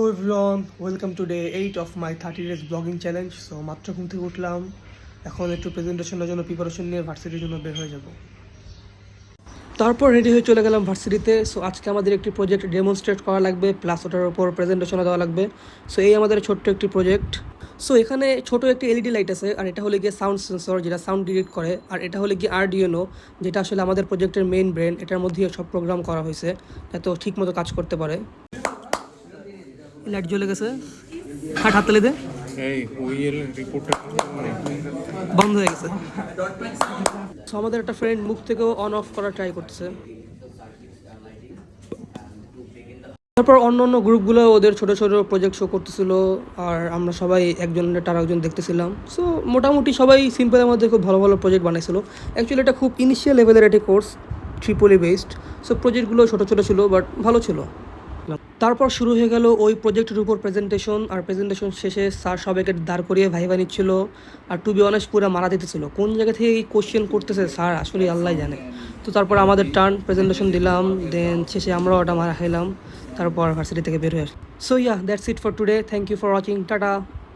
Hello everyone, welcome to day 8 of my 30 days blogging challenge. So মাত্র ঘুম থেকে উঠলাম, এখন একটু প্রেজেন্টেশনের জন্য প্রিপারেশন নিয়ে ভার্সিটির জন্য বের হয়ে যাব। তারপর রেডি হয়ে চলে গেলাম ভার্সিটিতে। সো আজকে আমাদের একটি প্রজেক্ট ডেমনস্ট্রেট করা লাগবে, প্লাস ওটার উপর প্রেজেন্টেশনও দেওয়া লাগবে। সো এই আমাদের ছোট্ট একটি প্রজেক্ট। সো এখানে ছোট একটি এলইডি লাইট আছে, আর এটা হলে গিয়ে সাউন্ড সেন্সর যেটা সাউন্ড ডিটেক্ট করে, আর এটা হলে গিয়ে আরডিএনও যেটা আসলে আমাদের প্রজেক্টের মেইন ব্রেন। এটার মধ্যে সব প্রোগ্রাম করা হয়েছে যাতে ঠিক মতো কাজ করতে পারে। লাইট জ্বলে গেছে, হাত তালে দে, বন্ধ হয়ে গেছে। সো আমাদের একটা ফ্রেন্ড মুখ থেকেও অন অফ করা ট্রাই করতেছে। তারপর অন্য গ্রুপগুলো ওদের ছোট ছোট প্রজেক্ট শো করতেছিল, আর আমরা সবাই একজনের টার একজন দেখতেছিলাম। সো মোটামুটি সবাই সিম্পলের মধ্যে খুব ভালো ভালো প্রজেক্ট বানাইছিল। অ্যাকচুয়ালি এটা খুব ইনিশিয়াল লেভেলের একটি কোর্স, ট্রিপলি বেসড। সো প্রজেক্টগুলো ছোটো ছোটো ছিল, বাট ভালো ছিল। তারপর শুরু হয়ে গেল ওই প্রজেক্টের উপর প্রেজেন্টেশন, আর প্রেজেন্টেশন শেষে স্যার সবাইকে দাঁড় করিয়ে ভাইভা নিচ্ছিল। আর টু বি অনেস্ট পুরো মারা দিতেছিল, কোন জায়গা থেকে এই কোশ্চেন করতেছে স্যার আসলে আল্লাহ জানে। তো তারপর আমাদের টার্ন, প্রেজেন্টেশন দিলাম, দেন শেষে আমরাও ওটা মারা খাইলাম। তারপর ভার্সিটি থেকে বের হয়ে আসি। So yeah, that's it for today. Thank you for watching, tata.